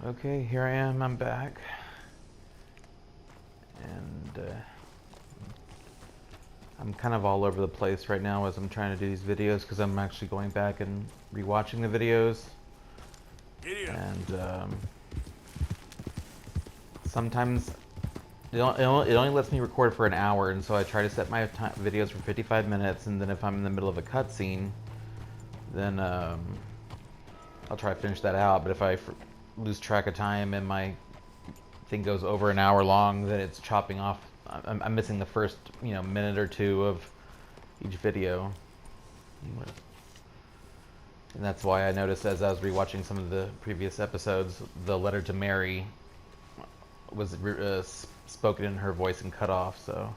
Okay, here I am, I'm back. And I'm kind of all over the place right now as I'm trying to do these videos because I'm actually going back and rewatching the videos. And sometimes it only lets me record for an hour, and so I try to set my videos for 55 minutes, and then if I'm in the middle of a cutscene, then I'll try to finish that out. But if I lose track of time and my thing goes over an hour long, then it's chopping off. I'm missing the first, minute or two of each video. And that's why I noticed as I was rewatching some of the previous episodes, the letter to Mary was spoken in her voice and cut off. So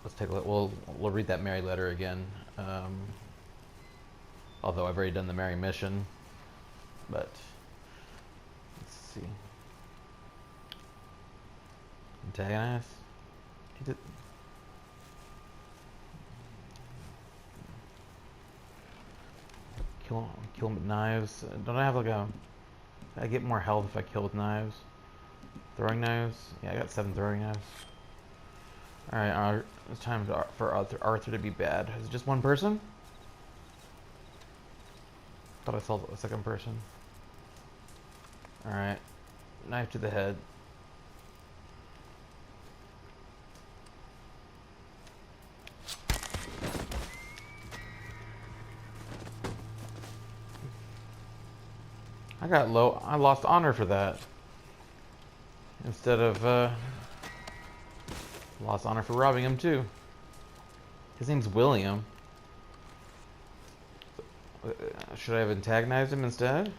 let's take a look. We'll read that Mary letter again. Although I've already done the Mary mission, but let's see. Antagonize. Kill him with knives. Don't I have like a? I get more health if I kill with knives. Throwing knives. Yeah, I got 7 throwing knives. All right, it's time for Arthur to be bad. Is it just one person? Thought I saw a second person. All right, knife to the head. I lost honor for that. Instead of, lost honor for robbing him too. His name's William. Should I have antagonized him instead?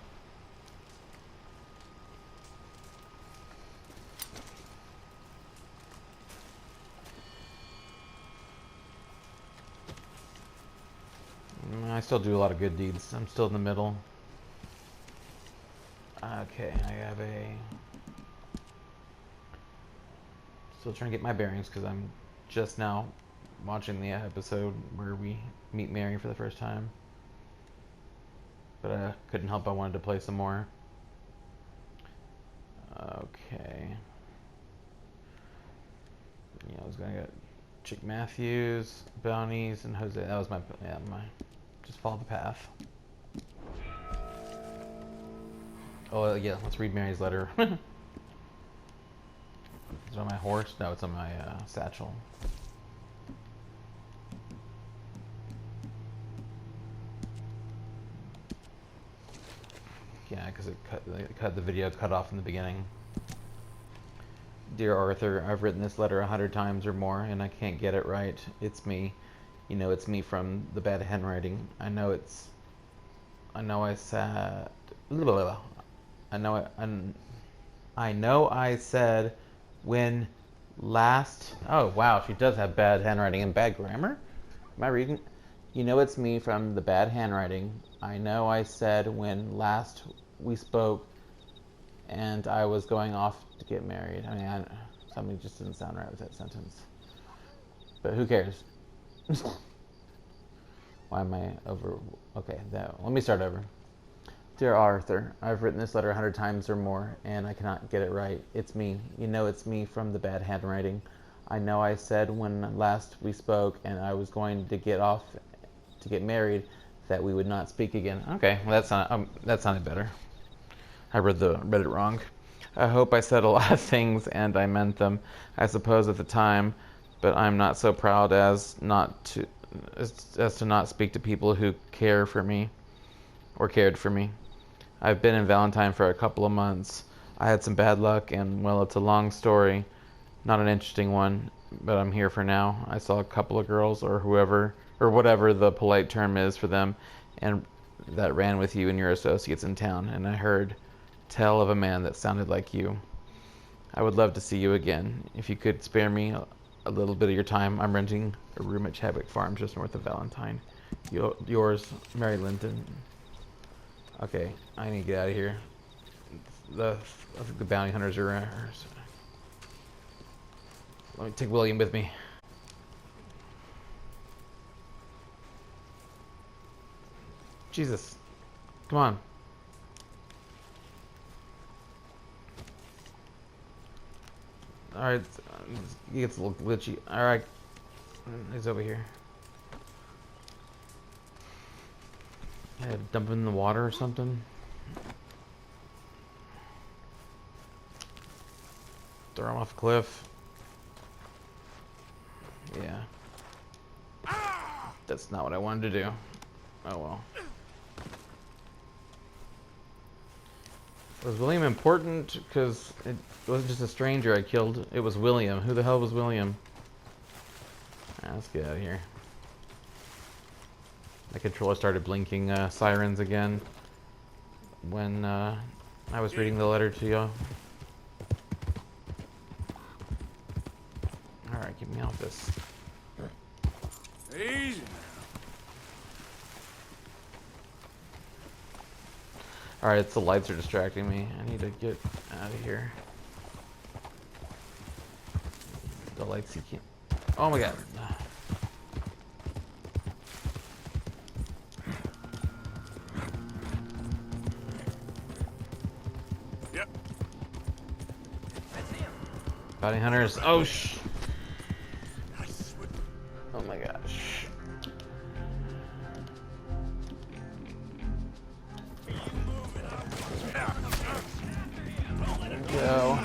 I still do a lot of good deeds. I'm still in the middle. Okay, I have still trying to get my bearings because I'm just now watching the episode where we meet Mary for the first time. But I couldn't help, I wanted to play some more. Okay. Yeah, I was gonna get Chick Matthews, Bounties, and Jose. That was my just follow the path. Oh yeah, let's read Mary's letter. Is it on my horse? No, it's on my satchel. Yeah, because the video cut off in the beginning. Dear Arthur, I've written this letter 100 times or more, and I can't get it right. It's me. You know it's me from the bad handwriting. I know I said. I know I said when last. Oh wow, she does have bad handwriting and bad grammar. Am I reading? You know it's me from the bad handwriting. I know I said when last we spoke, and I was going off to get married. I mean, something just didn't sound right with that sentence. But who cares? Why am I over? Okay, let me start over. Dear Arthur, I've written this letter 100 times or more, and I cannot get it right. It's me. You know it's me from the bad handwriting. I know I said when last we spoke and I was going to get off to get married that we would not speak again. Okay, well that sounded better. I read it wrong. I hope I said a lot of things and I meant them, I suppose at the time, but I'm not so proud as to not speak to people who care for me or cared for me. I've been in Valentine for a couple of months. I had some bad luck, and well, it's a long story. Not an interesting one, but I'm here for now. I saw a couple of girls, or whatever the polite term is for them, and that ran with you and your associates in town, and I heard tell of a man that sounded like you. I would love to see you again. If you could spare me a little bit of your time, I'm renting a room at Chadwick Farm just north of Valentine. Yours, Mary Linton. Okay, I need to get out of here. I think the bounty hunters are. Let me take William with me. Jesus, come on. Alright, he gets a little glitchy. Alright, he's over here. Yeah, dump him in the water or something. Throw him off a cliff. Yeah. That's not what I wanted to do. Oh well. Was William important? Because it wasn't just a stranger I killed. It was William. Who the hell was William? Let's get out of here. My controller started blinking sirens again when I was reading the letter to y'all. Alright, get me off this. Easy. Alright, it's the lights are distracting me. I need to get out of here. The lights, you can't. Oh my god. Yep. Bounty hunters. Oh sh. Oh my gosh. There we go.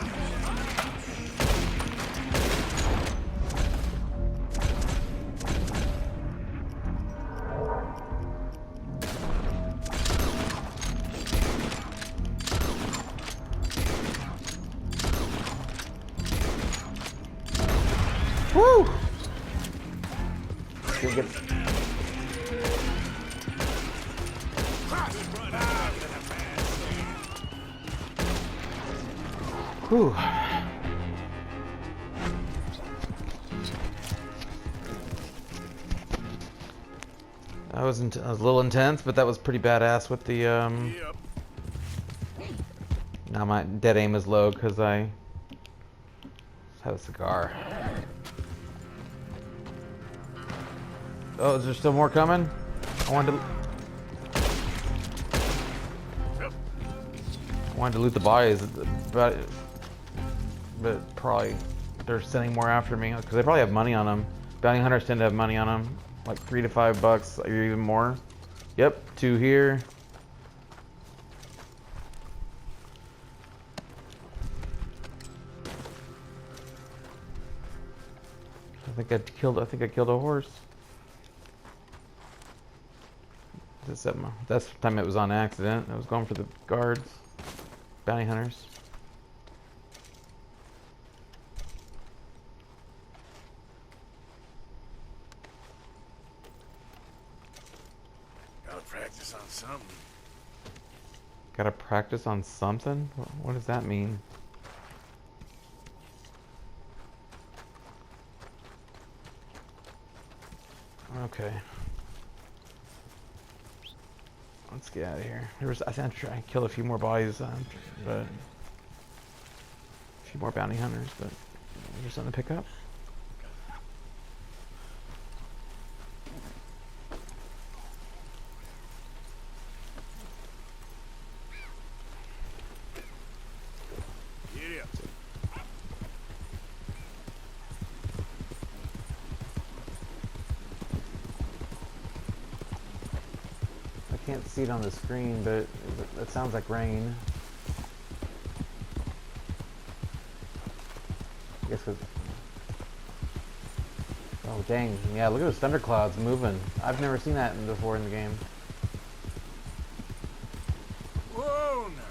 Woo! Get... Whew. That was a little intense, but that was pretty badass with the Yep. Now my dead aim is low because I have a cigar. Oh, is there still more coming? I wanted to loot the bodies, but probably they're sending more after me because they probably have money on them. Bounty hunters tend to have money on them, like $3 to $5 or even more. Yep, 2 here. I think I killed a horse. That's the time it was on accident. I was going for the guards, bounty hunters. Gotta practice on something. Gotta practice on something? What does that mean? Okay. Let's get out of here. I think I killed a few more bodies, but a few more bounty hunters. But there's something to pick up. Yeah. I can't see it on the screen, but it sounds like rain. I guess oh dang, yeah, look at those thunderclouds moving. I've never seen that before in the game. Whoa now.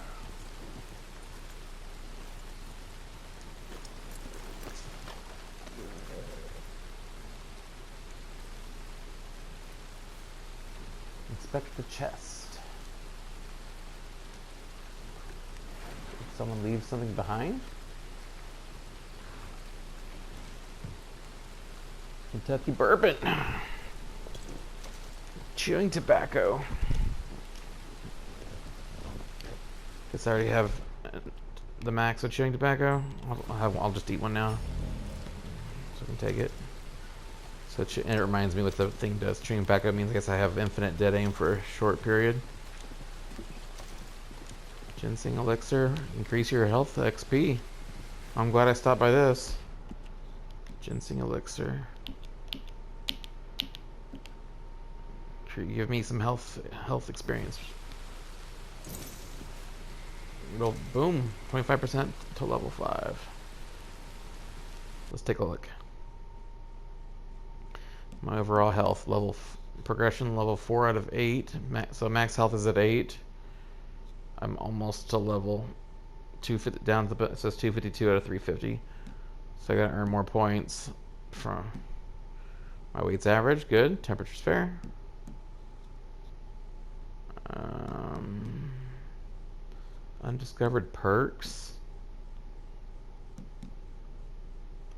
Inspect the chest. Did someone leave something behind? Kentucky bourbon. Chewing tobacco. Guess I already have the max of chewing tobacco. I'll just eat one now, so I can take it. So and it reminds me what the thing does. Chewing tobacco means I guess I have infinite dead aim for a short period. Ginseng elixir, increase your health XP. I'm glad I stopped by this. Ginseng elixir. Give me some health experience. Well, boom, 25% to level 5. Let's take a look. My overall health progression level 4 out of 8. So max health is at 8. I'm almost to level 250 down to the, it says 252 out of 350. So I gotta earn more points from my weight's average. Good. Temperature's fair. Undiscovered perks.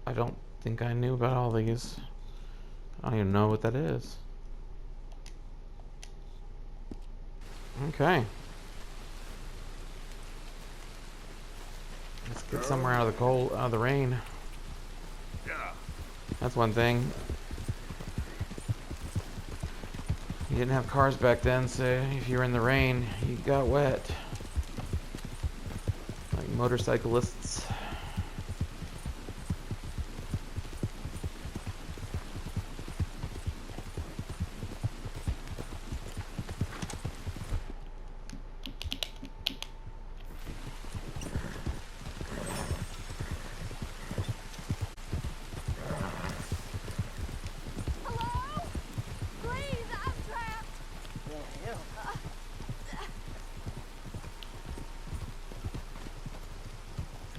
I don't think I knew about all these. I don't even know what that is. Okay. Let's get somewhere out of the cold, out of the rain. Yeah. That's one thing. You didn't have cars back then, so if you were in the rain, you got wet. Like motorcyclists.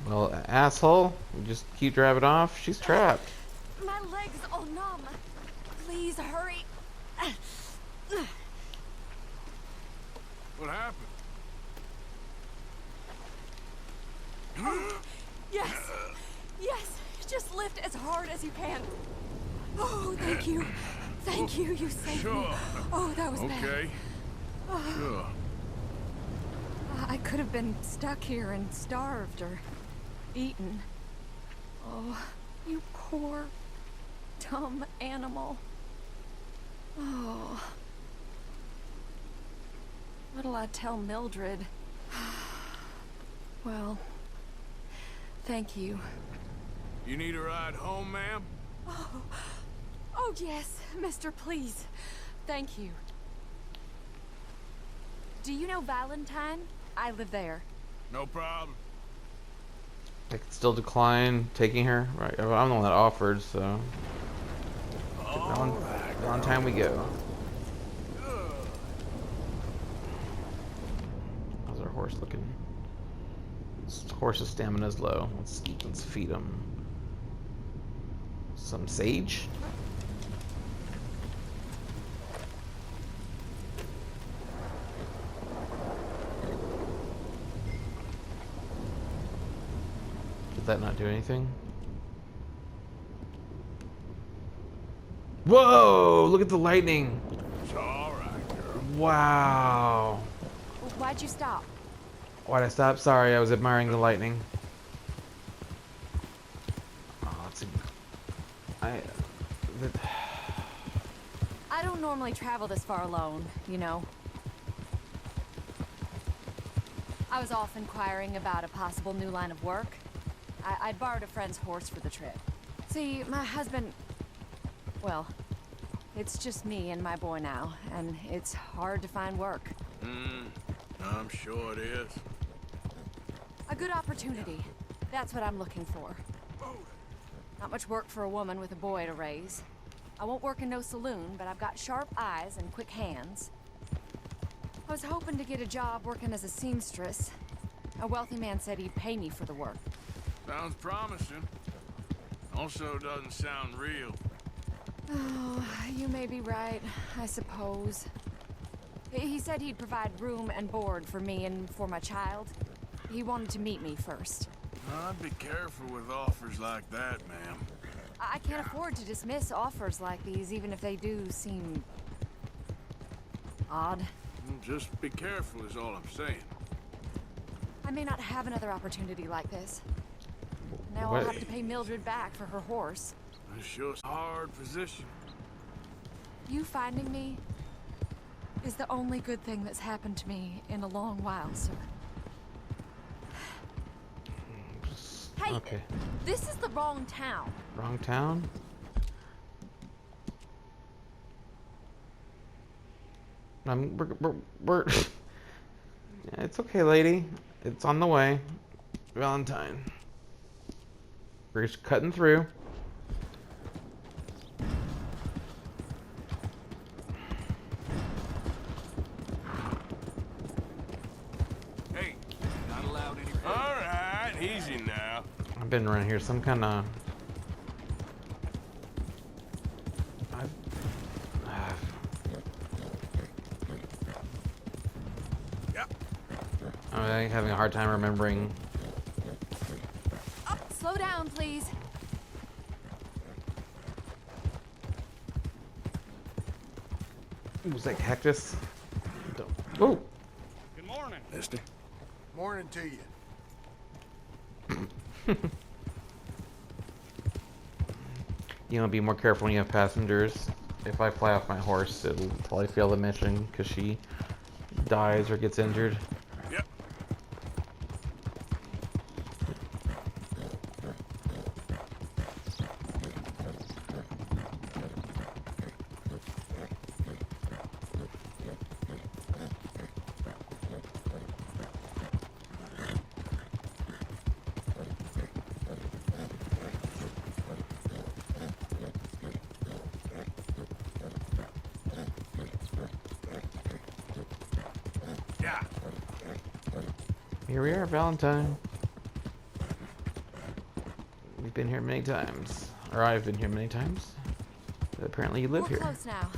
Well, asshole, you just keep driving off. She's trapped. My legs all numb. Please hurry. What happened? Yes. Yes. Just lift as hard as you can. Oh, thank you. Thank you. You saved me. Sure. Oh, that was bad. Okay. Sure. I could have been stuck here and starved or eaten. Oh, you poor, dumb animal. Oh. What'll I tell Mildred? Well, thank you. You need a ride home, ma'am? Oh, yes, mister, please. Thank you. Do you know Valentine? I live there. No problem. I could still decline taking her. Right, I'm the one that offered, so. On time we go. How's our horse looking? This horse's stamina's low. Let's feed him some sage. Did that not do anything? Whoa! Look at the lightning! It's all right, girl. Wow! Why'd you stop? Why'd I stop? Sorry, I was admiring the lightning. Oh, let's see. I don't normally travel this far alone, you know. I was off inquiring about a possible new line of work. I'd borrowed a friend's horse for the trip. See, my husband... Well, it's just me and my boy now, and it's hard to find work. I'm sure it is. A good opportunity. That's what I'm looking for. Not much work for a woman with a boy to raise. I won't work in no saloon, but I've got sharp eyes and quick hands. I was hoping to get a job working as a seamstress. A wealthy man said he'd pay me for the work. Sounds promising. Also doesn't sound real. Oh, you may be right, I suppose. He said he'd provide room and board for me and for my child. He wanted to meet me first. I'd be careful with offers like that, ma'am. I can't afford to dismiss offers like these, even if they do seem... odd. Just be careful is all I'm saying. I may not have another opportunity like this. Now I'll have to pay Mildred back for her horse. It's sure a hard position. You finding me is the only good thing that's happened to me in a long while, sir. Hey, Okay. This is the wrong town. Wrong town? We're Yeah, it's okay, lady. It's on the way. Valentine. We're just cutting through. Hey, not allowed any. All right, easy now. I've been around here some kind of. Yep. I'm having a hard time remembering. Oh, slow down, please. It was like cactus. Oh, Good morning, mister. Morning to you. you know, be more careful when you have passengers. If I fly off my horse, it'll probably fail the mission because she dies or gets injured. Yep. Yeah. Here we are, Valentine. We've been here many times. Or I've been here many times. But apparently you live We're here. close now.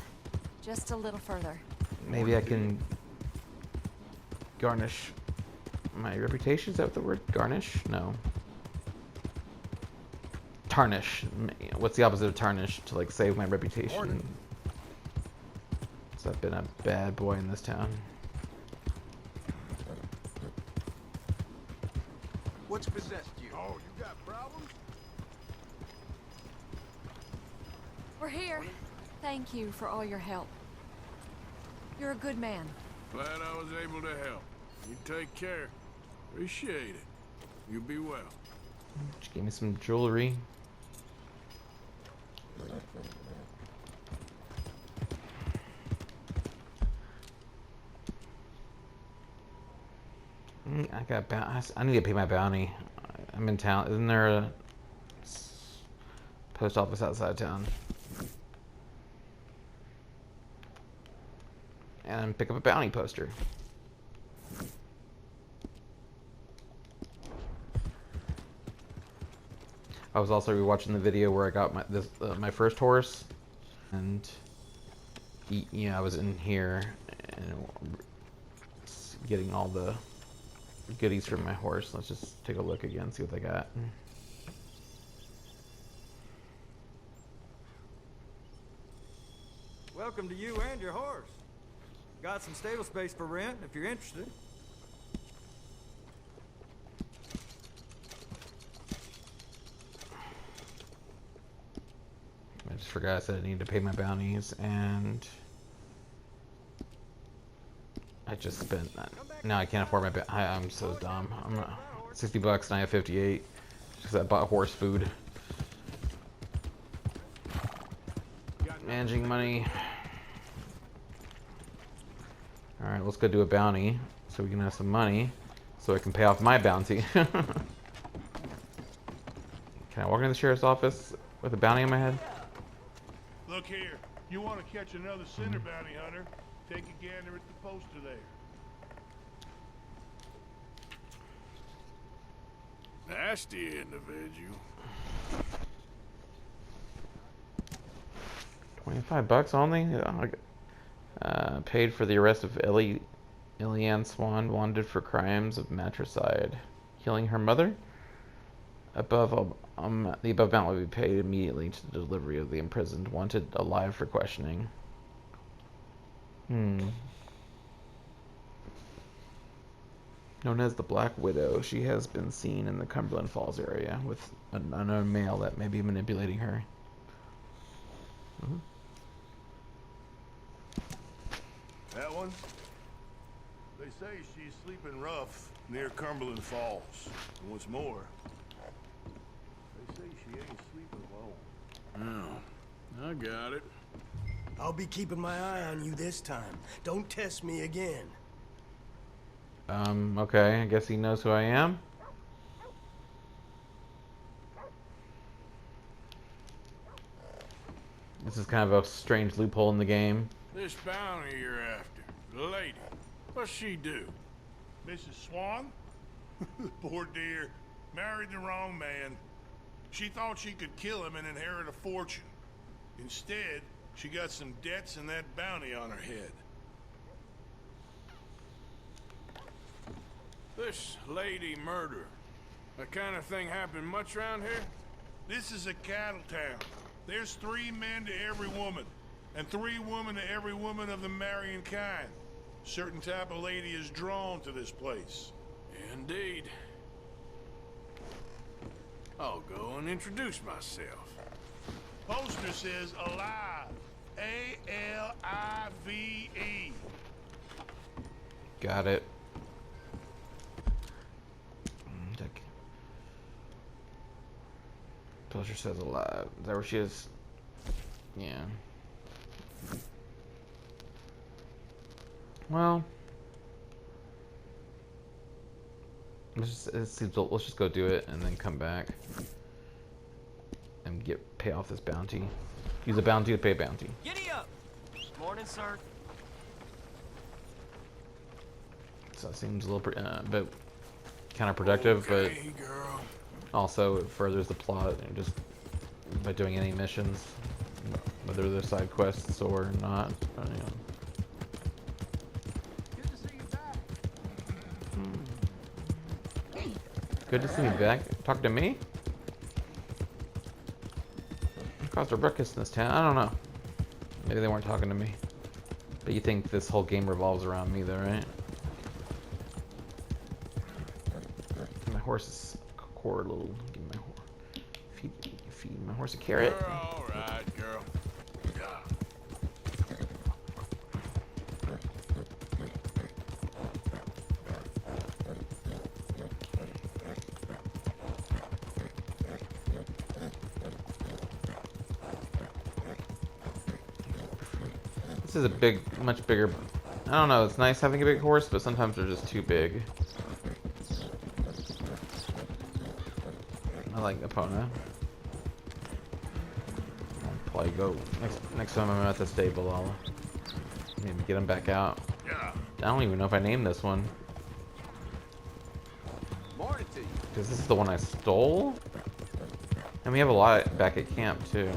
Just a little further. Maybe I can garnish my reputation. Is that what the word? Garnish? No. Tarnish. What's the opposite of tarnish? To like save my reputation. Morning. So I've been a bad boy in this town. What's possessed you? Oh, you got problems? We're here. Thank you for all your help. You're a good man. Glad I was able to help. You take care. Appreciate it. You be well. She gave me some jewelry. I need to pay my bounty. I'm in town. Isn't there a post office outside of town? And pick up a bounty poster. I was also rewatching the video where I got my first horse, and I was in here and getting all the goodies from my horse. Let's just take a look again, see what they got. Welcome to you and your horse. Got some stable space for rent if you're interested. I just forgot I said I needed to pay my bounties, and I just spent that. Now I can't afford my I'm so dumb. I'm $60 and I have 58 because I bought horse food. Managing money. Alright, let's go do a bounty so we can have some money so I can pay off my bounty. Can I walk into the sheriff's office with a bounty on my head? Look here, you want to catch another center bounty hunter, take a gander at the poster there. Nasty individual. $25 only? Paid for the arrest of Eliane Swan, wanted for crimes of matricide. Killing her mother? The above amount will be paid immediately to the delivery of the imprisoned, wanted alive for questioning. Known as the Black Widow, she has been seen in the Cumberland Falls area with an unknown male that may be manipulating her. That one? They say she's sleeping rough near Cumberland Falls. And what's more, say she ain't sleeping alone. Oh, I got it. I'll be keeping my eye on you this time. Don't test me again. Okay, I guess he knows who I am. This is kind of a strange loophole in the game. This bounty you're after, the lady, what's she do? Mrs. Swan? Poor dear. Married the wrong man. She thought she could kill him and inherit a fortune. Instead, she got some debts and that bounty on her head. This lady murder, that kind of thing happen much around here? This is a cattle town. There's 3 men to every woman, and 3 women to every woman of the marrying kind. Certain type of lady is drawn to this place. Indeed. I'll go and introduce myself. Poster says alive. A-L-I-V-E. Got it. Poster says alive. Is that where she is? Yeah. Well, let's just go do it and then come back and pay off this bounty. Use a bounty to pay a bounty. Giddy up! Morning, sir. So it seems a little bit counterproductive, Okay, girl. but also it furthers the plot just by doing any missions, whether they're side quests or not. But, you know. Good to see you back. Talking to me? What caused a ruckus in this town? I don't know. Maybe they weren't talking to me. But you think this whole game revolves around me though, right? My horse is core a little. Give my feed my horse a carrot. You're all right, girl. This is a much bigger. I don't know. It's nice having a big horse, but sometimes they're just too big. I like Epona. I'll probably go next time I'm at the stable. I'll maybe get him back out. Yeah. I don't even know if I named this one. Morning to you. Because this is the one I stole? And we have a lot back at camp, too.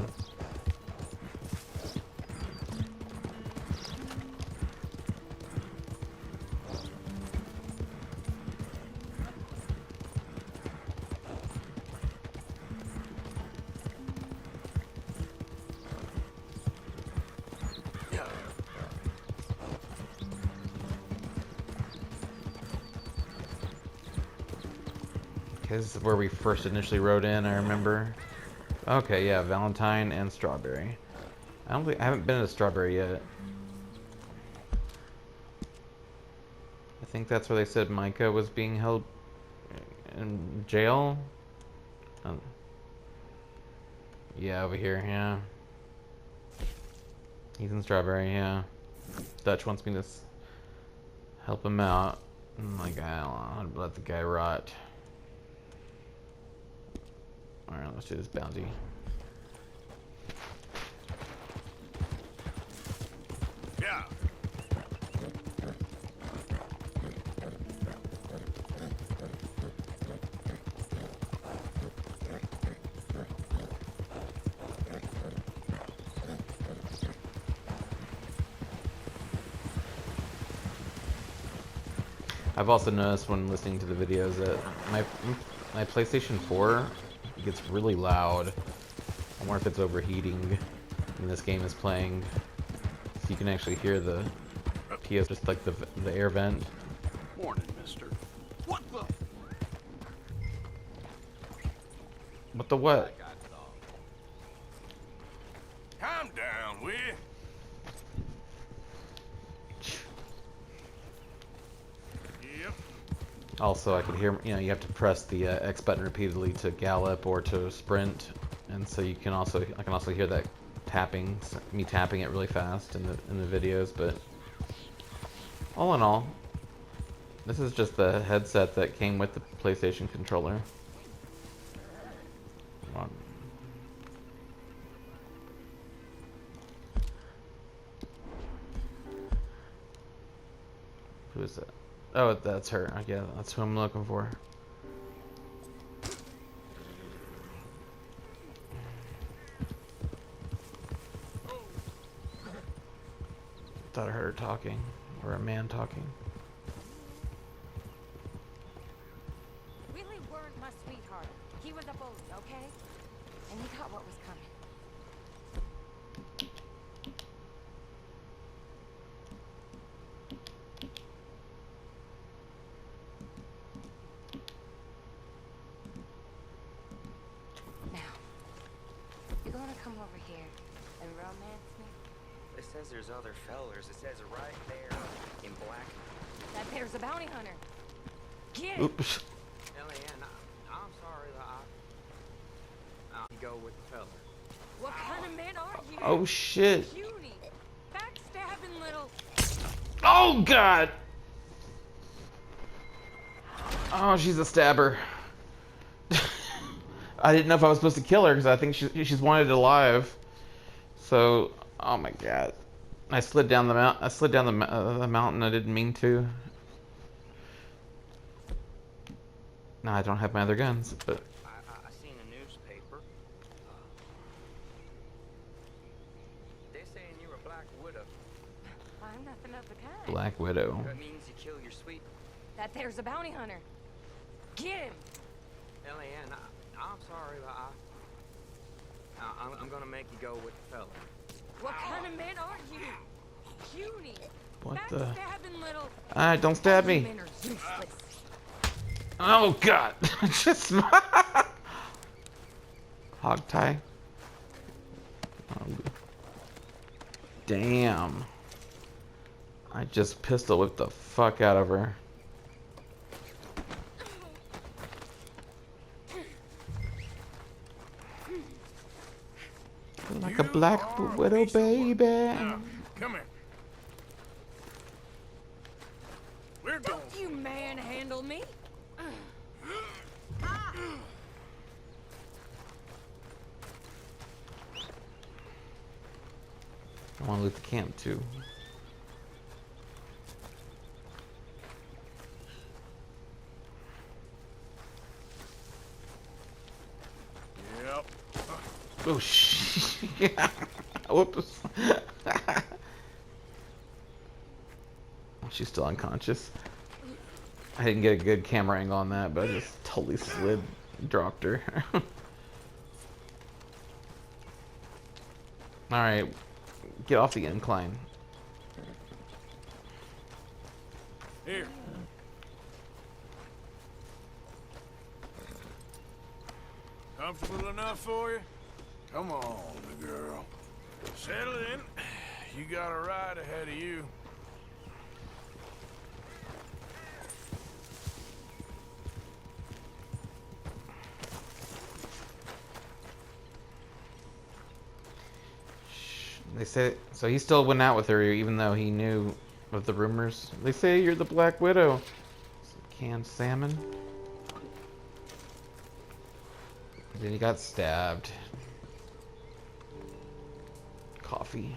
This is where we first initially rode in, I remember. Okay, yeah, Valentine and Strawberry. I haven't been to Strawberry yet. I think that's where they said Micah was being held in jail. Yeah, over here, yeah. He's in Strawberry, yeah. Dutch wants me to help him out. I'm like, I'll let the guy rot. Alright, let's do this bounty. Yeah. I've also noticed when listening to the videos that my PlayStation 4 gets really loud. I wonder if it's overheating when this game is playing. So you can actually hear the PS, just like the air vent. Morning, mister. What the? What the what? Calm down, will you? Yep. Also, I could hear, you have to press the X button repeatedly to gallop or to sprint, and so I can also hear that tapping, me tapping it really fast in the videos. But all in all, this is just the headset that came with the PlayStation controller. Who is that? Oh, that's her. Yeah, that's who I'm looking for. Thought I heard her talking, or a man talking. Really weren't my sweetheart. He was a bully, okay? And he got what was coming. Now, you're gonna come over here and romance me? It says there's other fellers. It says it right there in black. That there's a bounty hunter. Get it! Oops. Eliane, I'm sorry that you go with the feller. What kind of man are you? Oh shit. Puny, backstabbing little... Oh god. Oh, she's a stabber. I didn't know if I was supposed to kill her because I think she's wanted alive. So, oh my god. I slid down the mount. I slid down the mountain. I didn't mean to. No, I don't have my other guns, but I seen a newspaper. They're saying you're a Black Widow. I'm nothing of the kind. Black Widow. That means you kill your sweet. That there's a bounty hunter. Get him! Eliane, I'm sorry that I'm gonna make you go with the fella. What kind of man are you? Puny, What the? backstabbing little... Alright, don't stab You me. men are useless. Oh god. Just hog tie. Oh, damn. I just pistol whipped the fuck out of her. Like a black widow, baby. Now, come here. We're going. Don't you manhandle me! I want to loot the camp too. Yep. Oh shit! Whoops. She's still unconscious. I didn't get a good camera angle on that, but I just totally dropped her. Alright, get off the incline. Here. Comfortable enough for you? Come on, the girl. Settle in. You got a ride ahead of you. They say so. He still went out with her, even though he knew of the rumors. They say you're the Black Widow. Some canned salmon. Then he got stabbed. Coffee.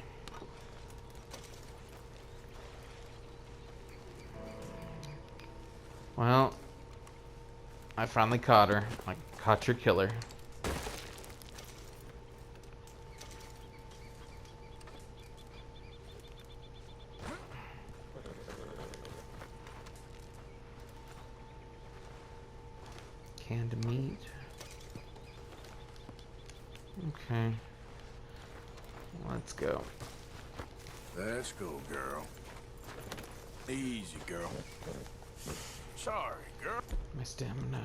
Well, I finally caught her. I caught your killer. Canned meat. Okay. Let's go. Let's go, girl. Easy, girl. Sorry, girl. My stamina.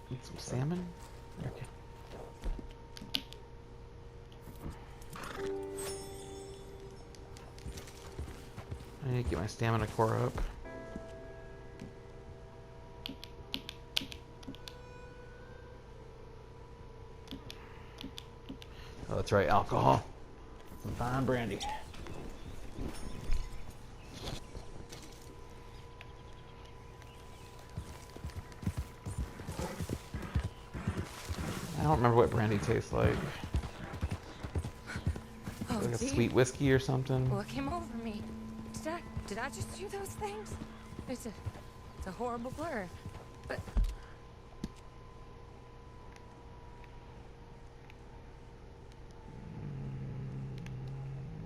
Need some salmon? Okay. I need to get my stamina core up. that's right, alcohol. Some fine brandy. I don't remember what brandy tastes like. Oh, Like a dear. sweet whiskey or something. What came over me? Did I just do those things? It's a horrible blur. But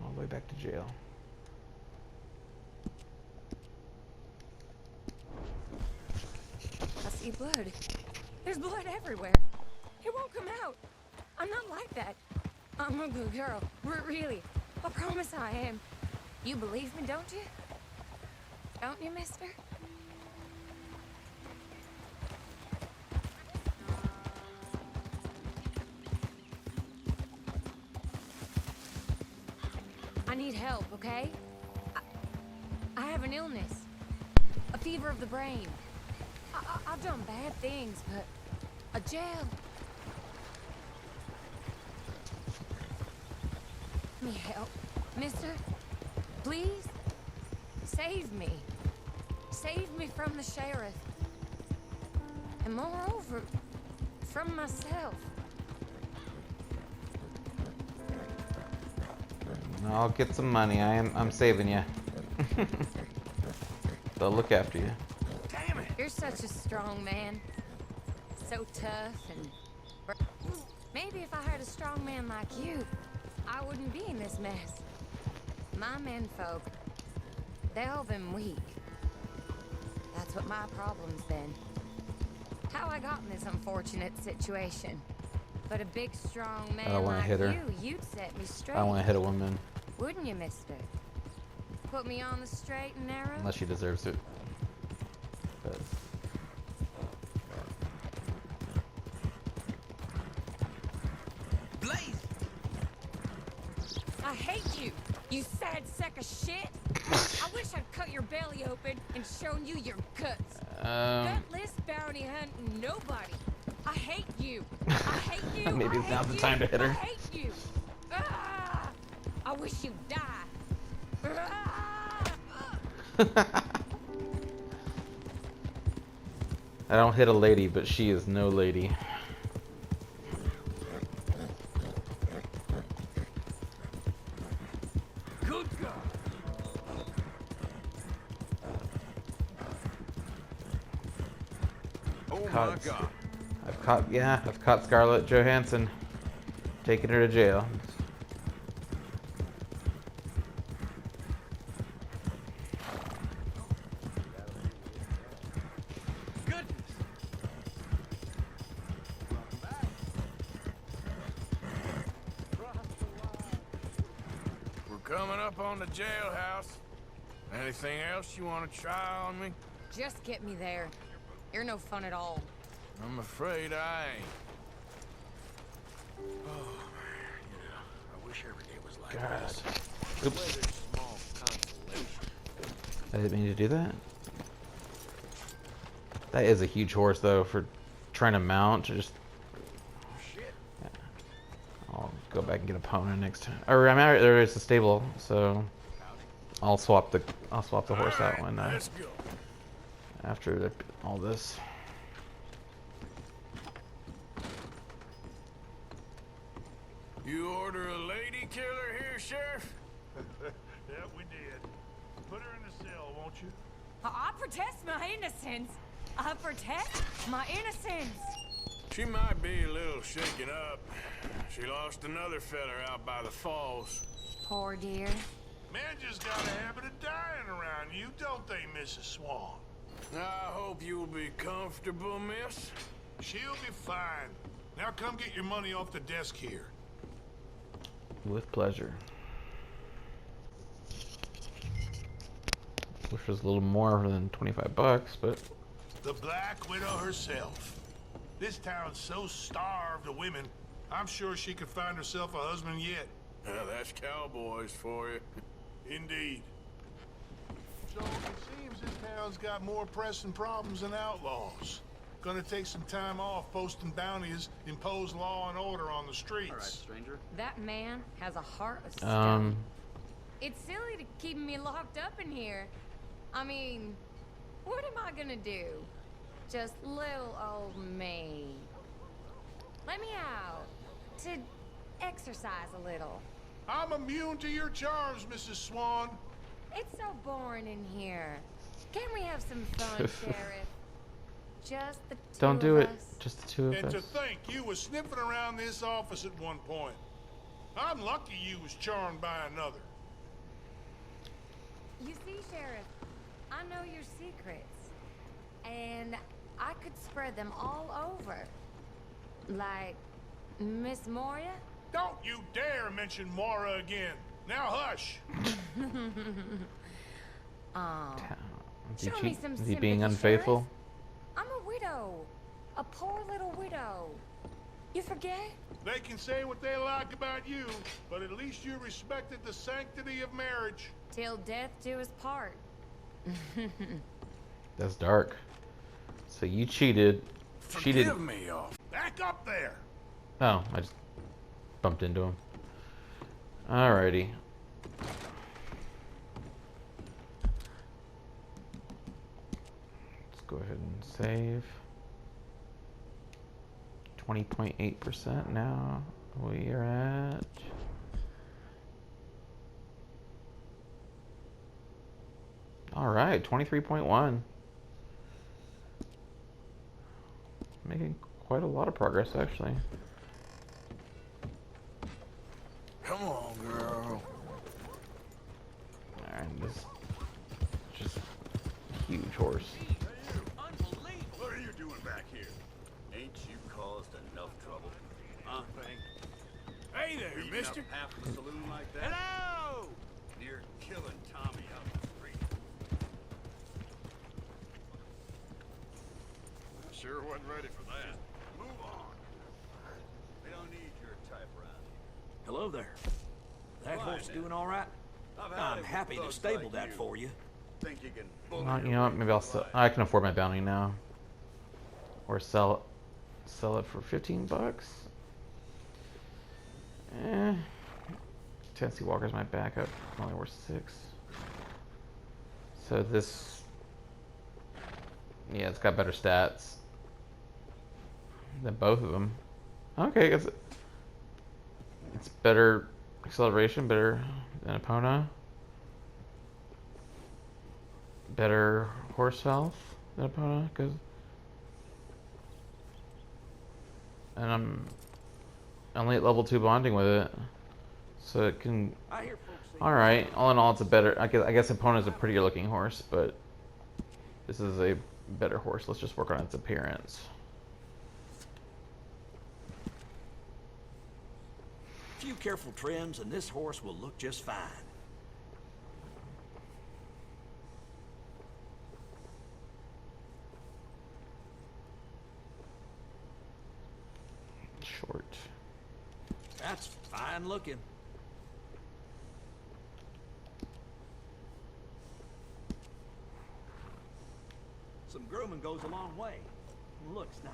All the way back to jail. I see blood. There's blood everywhere. It won't come out. I'm not like that. I'm a good girl. Really. I promise I am. You believe me, don't you? Don't you, mister? I need help, okay? I have an illness. A fever of the brain. I've done bad things, but a jail. Me help, mister? Please? Save me. Save me from the sheriff. And moreover, from myself. I'll get some money. I'm saving you. They'll look after you. Damn it! You're such a strong man. So tough and... Maybe if I had a strong man like you, I wouldn't be in this mess. My menfolk, they all been weak. That's what my problem's been. How I got in this unfortunate situation. But a big, strong man I don't wanna like hit her. you'd set me straight. I don't want to hit a woman Wouldn't you, mister? Put me on the straight and narrow? unless she deserves it. But Blaze! I hate you, you sad sack of shit. I wish I'd cut your belly open and shown you your guts. Gutless bounty hunting nobody. I hate you. I hate you. Maybe it's I not hate the you. time to hit her. I hate you. Ah! I wish you'd die. Ah! I don't hit a lady, but she is no lady. Good God! Oh my Caught- God! I've caught Scarlett Johansson taking her to jail. Goodness! We're coming up on the jailhouse. Anything else you want to try on me? Just get me there. You're no fun at all. I'm afraid I ain't. Oh, man, I wish every day was like God. this. Oops. Way there's small consolation. I didn't mean to do that. That is a huge horse, though, for trying to mount. Just Shit. I'll go back and get a pony next time. Or I'm out there. It's a stable, so I'll swap the horse out when Let's go. after all this. You order a lady killer here, Sheriff? Yeah, we did. Put her in the cell, won't you? I protest my innocence. I protest my innocence. She might be a little shaken up. She lost another feller out by the falls. Poor dear. Men just got a habit of dying around you, don't they, Mrs. Swan? I hope you'll be comfortable, miss. She'll be fine. Now come get your money off the desk here. With pleasure. Wish it was a little more than 25 bucks, but The Black Widow herself. This town's so starved of women, I'm sure she could find herself a husband yet. That's cowboys for you. Indeed. So it seems this town's got more pressing problems than outlaws. Gonna take some time off posting bounties, impose law and order on the streets. All right, stranger. That man has a heart of stone. It's silly to keep me locked up in here. I mean, what am I gonna do? Just little old me. Let me out to exercise a little. I'm immune to your charms, Mrs. Swan. It's so boring in here. Can we have some fun, Sheriff? Just the two Don't do of it. us. Just the two of And us. to think you was sniffing around this office at one point. I'm lucky you was charmed by another. You see, Sheriff, I know your secrets, and I could spread them all over. Like Miss Moria? Don't you dare mention Moira again. Now hush. Oh, Is he show me some Is he being sympathy, unfaithful? Sheriff. I'm a widow. A poor little widow. You forget? They can say what they like about you, but at least you respected the sanctity of marriage. Till death do us part. That's dark. So you cheated. She Forgive didn't. me, off. Back up there. Oh, I just bumped into him. Alrighty. Let's go ahead and save. 20.8% now. We are at. Alright, 23.1. Making quite a lot of progress, actually. Come on, girl. Alright, this just huge horse. What are you doing back here? Ain't you caused enough trouble? Huh? Hey there, Beating mister. up half the saloon like that? Hello! You're killing Tommy out in the street. I sure wasn't ready for that. Move on. We don't need your type around here. Hello there. That Fine, horse then. doing all right? I've had I'm it with happy to thugs stable like that you. for you. Think you can bully You your know what? way Maybe I'll through sell. life. I can afford my bounty now. Or sell it for 15 bucks. Tennessee Walker's my backup. Only worth 6. So this, yeah, it's got better stats than both of them. Okay, it's better acceleration, better than Epona. Better horse health than Epona, and I'm only at level 2 bonding with it, so it can. I hear folks say All right, all in all, it's a better. I guess Epona's a prettier looking horse, but this is a better horse. Let's just work on its appearance. a few careful trims and this horse will look just fine. Short. That's fine looking. Some grooming goes a long way. Looks nice.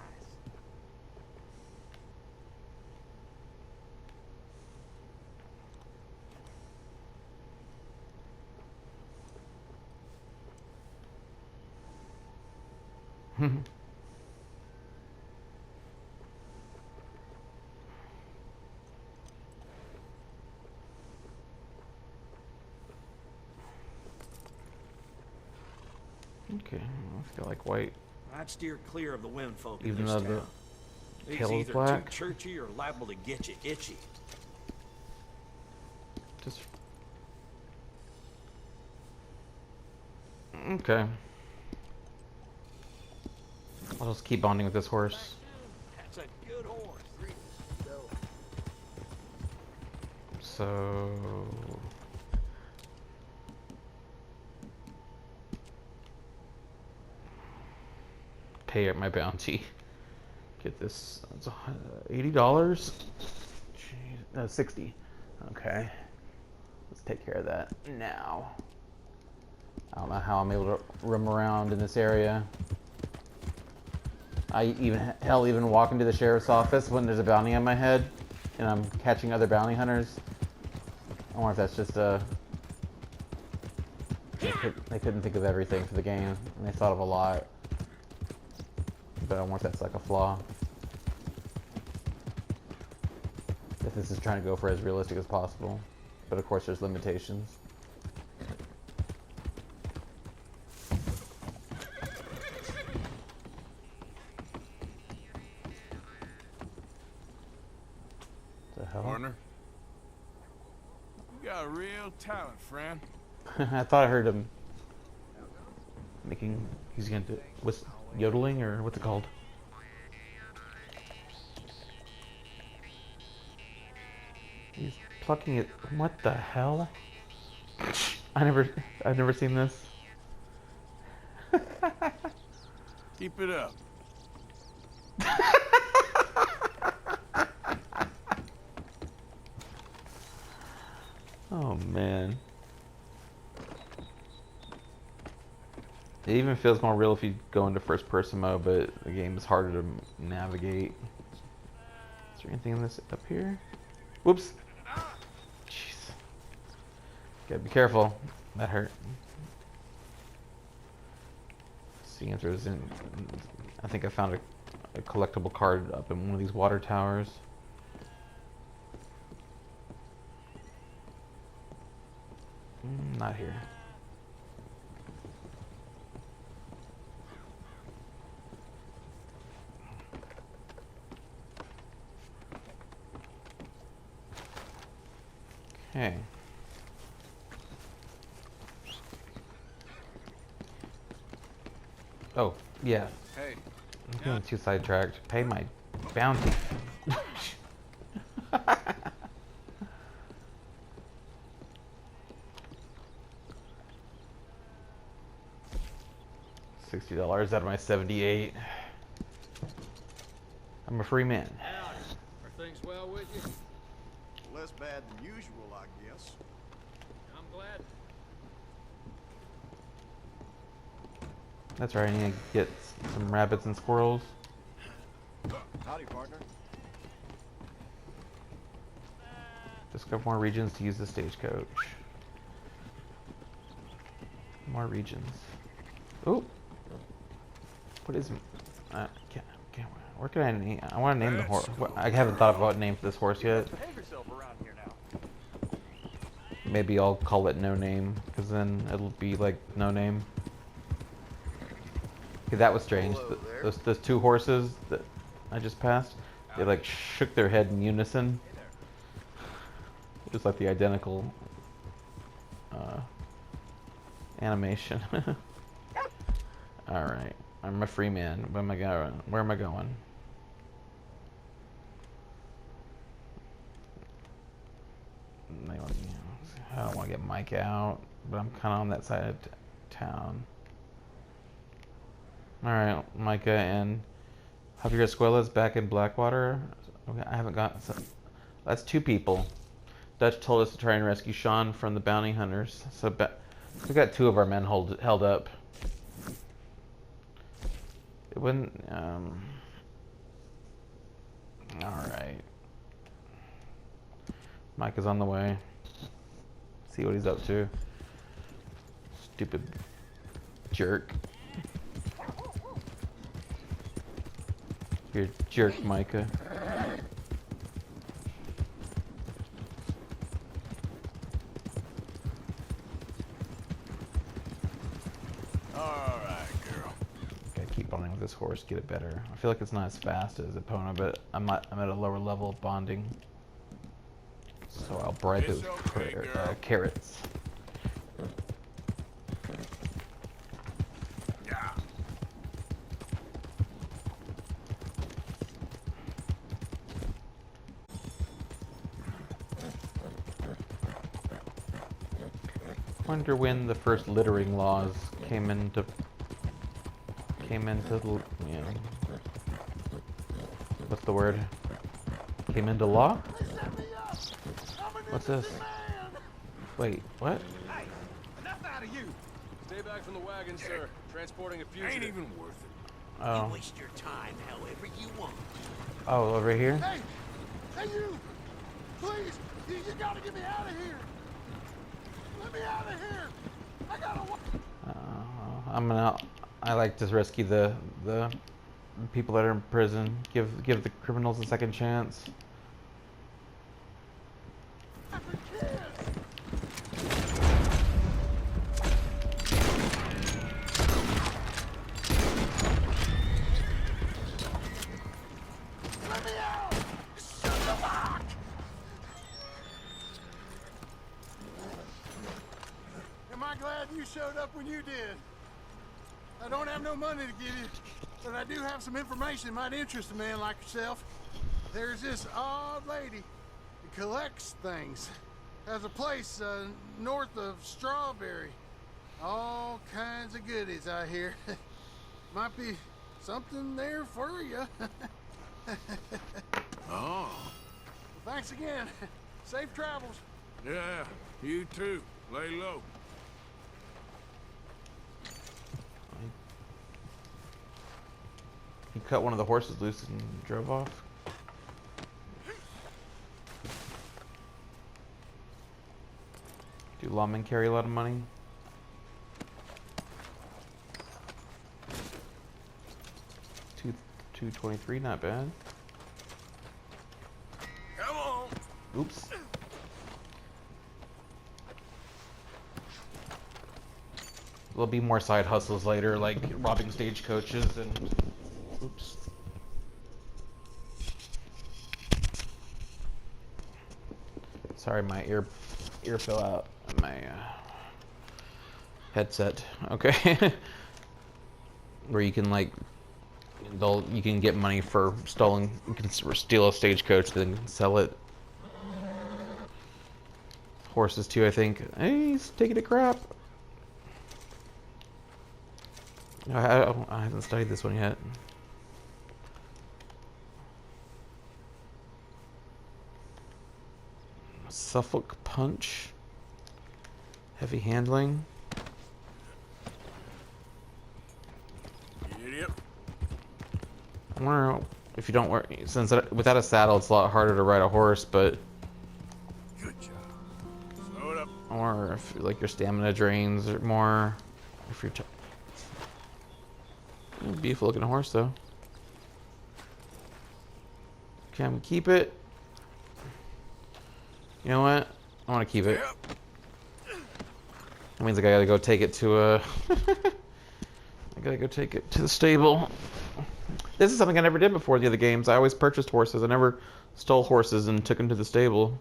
Okay, I feel like white. I'd steer clear of the womenfolk in Even this though the town. These tail is either black? too churchy or liable to get you itchy. Just okay. I'll just keep bonding with this horse. That's a good horse. So pay my bounty. Get this. It's $80. No, 60. Okay. Let's take care of that now. I don't know how I'm able to roam around in this area. even walk into the sheriff's office when there's a bounty on my head and I'm catching other bounty hunters. I wonder if that's just they couldn't think of everything for the game, and they thought of a lot. But I wonder if that's like a flaw. If this is trying to go for as realistic as possible. But of course there's limitations. The hell? Partner, you got a real talent, friend. I thought I heard him he's gonna do, what's yodeling, or what's it called? He's plucking it. What the hell? I've never seen this. Keep it up. Oh man. It even feels more real if you go into first person mode, but the game is harder to navigate. Is there anything in this up here? Whoops. Jeez. Gotta be careful. That hurt. Seeing if there's in. I think I found a collectible card up in one of these water towers. Not here. Okay. Oh, yeah. Hey. I'm getting too sidetracked. Pay my bounty. $60 out of my 78. I'm a free man. Howdy. Are things well with you? Less bad than usual, I guess. I'm glad. That's right, I need to get some rabbits and squirrels. Howdy, partner. Discover more regions to use the stagecoach. More regions. Ooh. What is... where can I name... I want to name the horse. I haven't thought about a name for this horse yet. Maybe I'll call it No Name, because then it'll be like No Name. Okay, that was strange. Those two horses that I just passed, they like shook their head in unison. Just like the identical animation. Alright, I'm a free man. Where am I going? Where am I going? I don't want to get Mike out, but I'm kind of on that side of town. Alright, Micah and Javier Escuela's back in Blackwater. Okay, I haven't got... That's two people. Dutch told us to try and rescue Sean from the bounty hunters. So we got two of our men held up. It wouldn't... Alright. Micah's on the way. See what he's up to. Stupid jerk. You're a jerk, Micah. Alright, girl. Gotta keep bonding with this horse, get it better. I feel like it's not as fast as Epona, but I'm at a lower level of bonding. So I'll bribe it with carrots. Yeah. Wonder when the first littering laws came into you know, what's the word? Came into law? What's this? Wait, what? Hey, enough out of you. Stay back from the wagon, sir. Transporting a fugitive. Ain't even worth it. Oh. You waste your time however you want. Oh, over here? Hey! Hey, you! Please! You gotta get me out of here! Let me out of here! I gotta... I like to rescue the people that are in prison. Give the criminals a second chance. Let me out! Shut the lock! Am I glad you showed up when you did? I don't have no money to give you, but I do have some information that might interest a man like yourself. There's this odd lady who collects things. Has a place north of Strawberry. All kinds of goodies, I hear. Might be something there for you. Oh. Well, thanks again. Safe travels. Yeah, you too. Lay low. He cut one of the horses loose and drove off. Do lawmen carry a lot of money? $223, not bad. Come on. Oops. There'll be more side hustles later, like robbing stagecoaches and... Oops. Sorry, my ear fell out of my headset. Okay. Where you can like, you can get money for stolen. You can steal a stagecoach, then sell it. Horses too, I think. Hey, he's taking a crap. I haven't studied this one yet. Suffolk punch. Heavy handling. Idiot. I wonder if you don't work, since without a saddle, it's a lot harder to ride a horse. But Good job. Slow it up. or if like your stamina drains or more. If you're beautiful looking horse though. Can we keep it? You know what? I want to keep it. That means I gotta go take it to a... I gotta go take it to the stable. This is something I never did before the other games. I always purchased horses. I never stole horses and took them to the stable.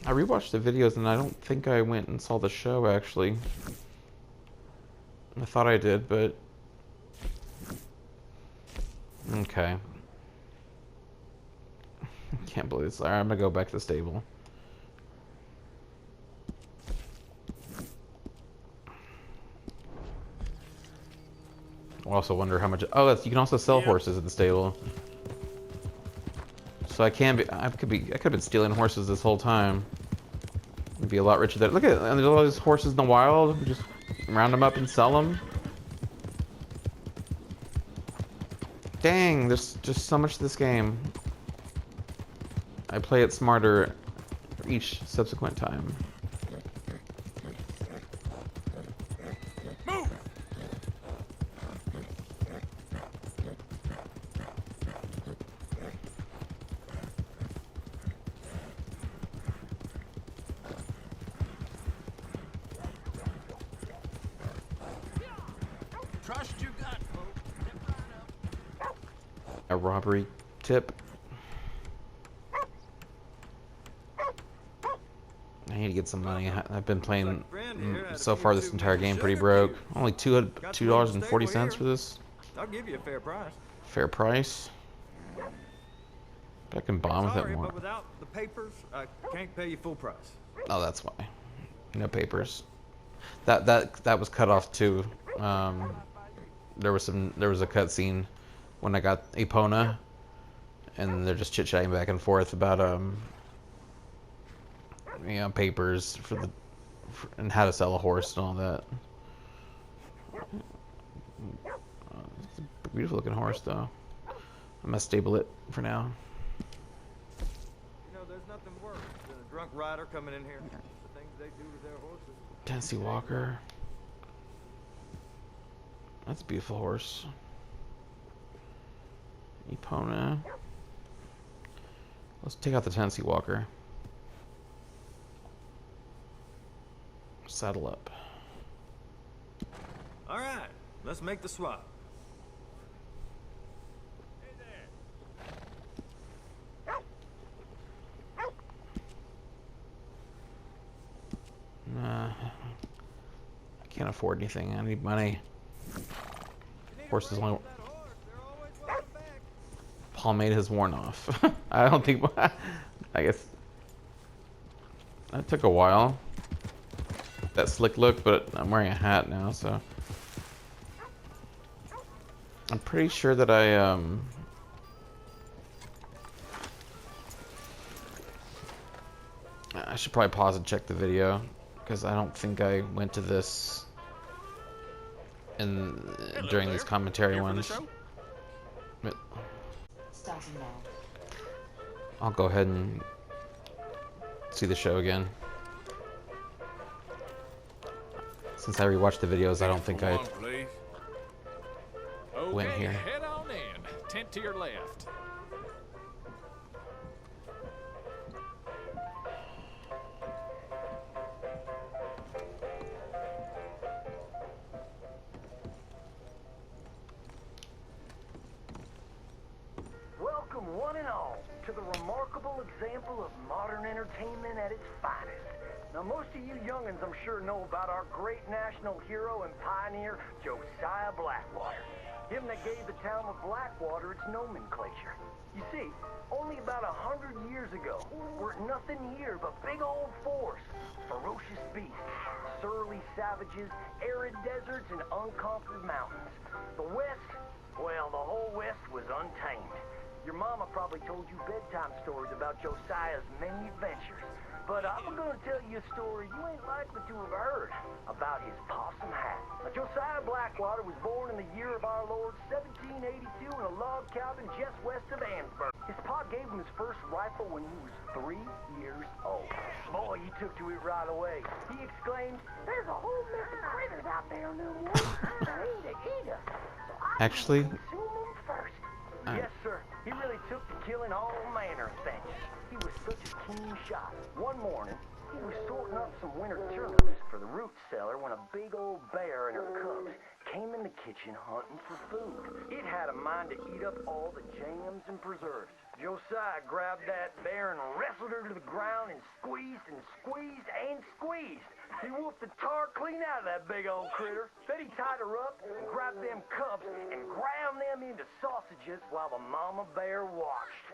I rewatched the videos and I don't think I went and saw the show actually. I thought I did, but... Okay. Can't believe this. Alright, I'm gonna go back to the stable. I also wonder how much... Oh, you can also sell horses at the stable. So I could have been stealing horses this whole time. I'd be a lot richer there. Look at, and there's all these horses in the wild. Just round them up and sell them. Dang, there's just so much to this game. I play it smarter each subsequent time. Move! Trust your gut, folks. Step right up. A robbery tip. I need to get some money. I've been playing so far this entire game pretty broke. Only $2.40 for this. I'll give you a fair price. Fair price. But I can bond with it Sorry, more. but without the papers, I can't pay you full price. Oh, that's why. No papers. That was cut off too. There was a cutscene when I got Epona, and they're just chit-chatting back and forth about papers and how to sell a horse and all that. It's a beautiful looking horse, though. I'm gonna stable it for now. You know, there's nothing worse than a drunk rider coming in here. The things they do to their horses. Tennessee Walker. That's a beautiful horse. Epona. Let's take out the Tennessee Walker. Saddle up. All right, let's make the swap. Nah, I can't afford anything. I need money. Horse is only. Pomade has worn off. I don't think. I guess that took a while. That slick look, but I'm wearing a hat now, so I'm pretty sure that I should probably pause and check the video because I don't think I went to this during these commentary ones. But I'll go ahead and see the show again. Since I rewatched the videos, I don't think I went here. Head on in. Tent to your left. Welcome, one and all, to the remarkable example of modern entertainment at its finest. Now, most of you youngins, I'm sure, know about our great national hero and pioneer, Josiah Blackwater. Him that gave the town of Blackwater its nomenclature. You see, only about 100 years ago, weren't nothing here but big old forests, ferocious beasts, surly savages, arid deserts, and unconquered mountains. The West, well, the whole West was untamed. Your mama probably told you bedtime stories about Josiah's many adventures. But I'm gonna tell you a story you ain't likely to have heard about his possum hat. Now, Josiah Blackwater was born in the year of our Lord 1782 in a log cabin just west of Ansburg. His pa gave him his first rifle when he was 3 years old. Boy, he took to it right away. He exclaimed, "There's a whole mess of critters out there in them woods. They ain't to eat us. So I Actually, consume them first." Yes, sir. He really took to killing all manner of things. He was such a keen shot. One morning, he was sorting up some winter turnips for the root cellar when a big old bear and her cubs came in the kitchen hunting for food. It had a mind to eat up all the jams and preserves. Josiah grabbed that bear and wrestled her to the ground and squeezed and squeezed and squeezed. He whooped the tar clean out of that big old critter. Then he tied her up and grabbed them cubs and ground them into sausages while the mama bear watched.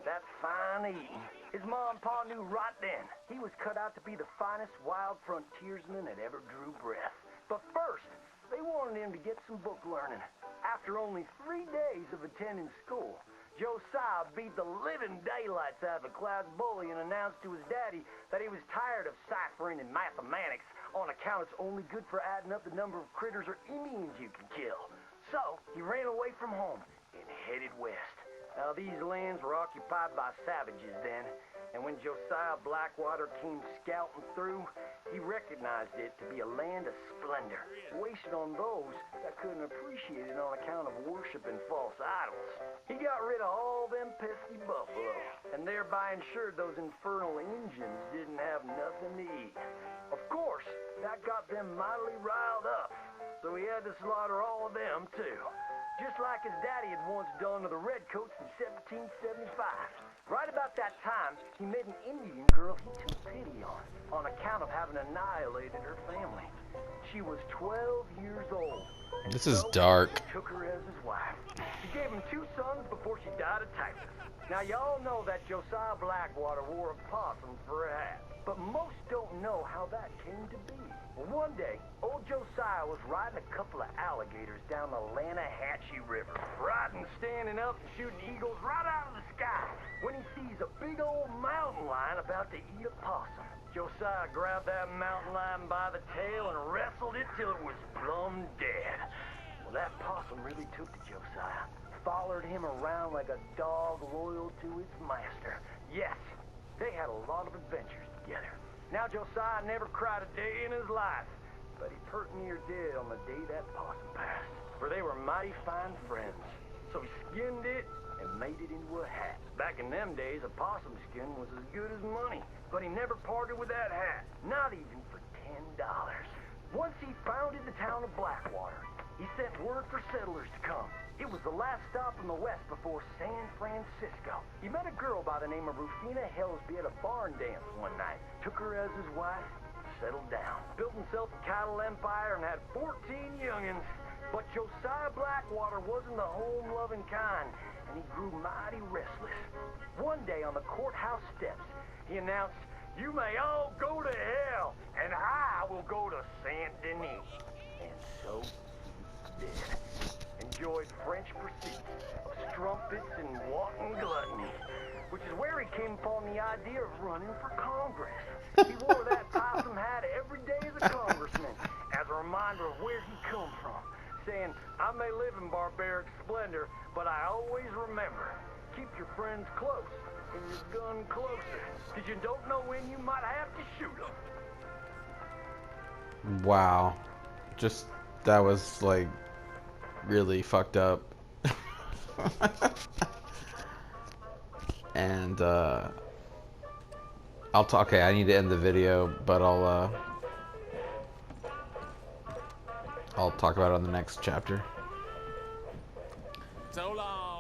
That's fine eating. His mom and pa knew right then he was cut out to be the finest wild frontiersman that ever drew breath. But first, they wanted him to get some book learning. After only 3 days of attending school, Josiah beat the living daylights out of a class bully and announced to his daddy that he was tired of ciphering and mathematics on account it's only good for adding up the number of critters or Indians you can kill. So he ran away from home and headed west. Now, these lands were occupied by savages then, and when Josiah Blackwater came scouting through, he recognized it to be a land of splendor, wasted on those that couldn't appreciate it on account of worshiping false idols. He got rid of all them pesky buffalo, and thereby ensured those infernal Injuns didn't have nothing to eat. Of course, that got them mightily riled up, so he had to slaughter all of them too. Just like his daddy had once done to the Redcoats in 1775. Right about that time, he met an Indian girl he took pity on account of having annihilated her family. She was 12 years old. This is dark. He took her as his wife. He gave him 2 sons before she died of typhus. Now, y'all know that Josiah Blackwater wore a possum for a hat, but most don't know how that came to be. Well, one day, old Josiah was riding a couple of alligators down the Lanahatchee River, riding, standing up, and shooting eagles right out of the sky, when he sees a big old mountain lion about to eat a possum. Josiah grabbed that mountain lion by the tail and wrestled it till it was plumb dead. Well, that possum really took to Josiah. Followed him around like a dog loyal to its master. Yes, they had a lot of adventures together. Now Josiah never cried a day in his life, but he pert near dead on the day that possum passed. For they were mighty fine friends. So he skinned it and made it into a hat. Back in them days, a possum skin was as good as money, but he never parted with that hat, not even for $10. Once he founded the town of Blackwater, he sent word for settlers to come. It was the last stop in the west before San Francisco. He met a girl by the name of Rufina Helsby at a barn dance one night, took her as his wife, settled down, built himself a cattle empire, and had 14 youngins. But Josiah Blackwater wasn't the home-loving kind, and he grew mighty restless. One day on the courthouse steps, he announced, "You may all go to hell, and I will go to Saint Denis." And so he did. Enjoyed French pursuits of strumpets and wanton gluttony, which is where he came upon the idea of running for Congress. He wore that possum hat every day as a congressman, as a reminder of where he come from, saying, "I may live in barbaric splendor, but I always remember, keep your friends close and your gun closer, because you don't know when you might have to shoot them." Wow. Just, that was like really fucked up. And I'll talk. Okay, I need to end the video, but I'll talk about it on the next chapter. So long.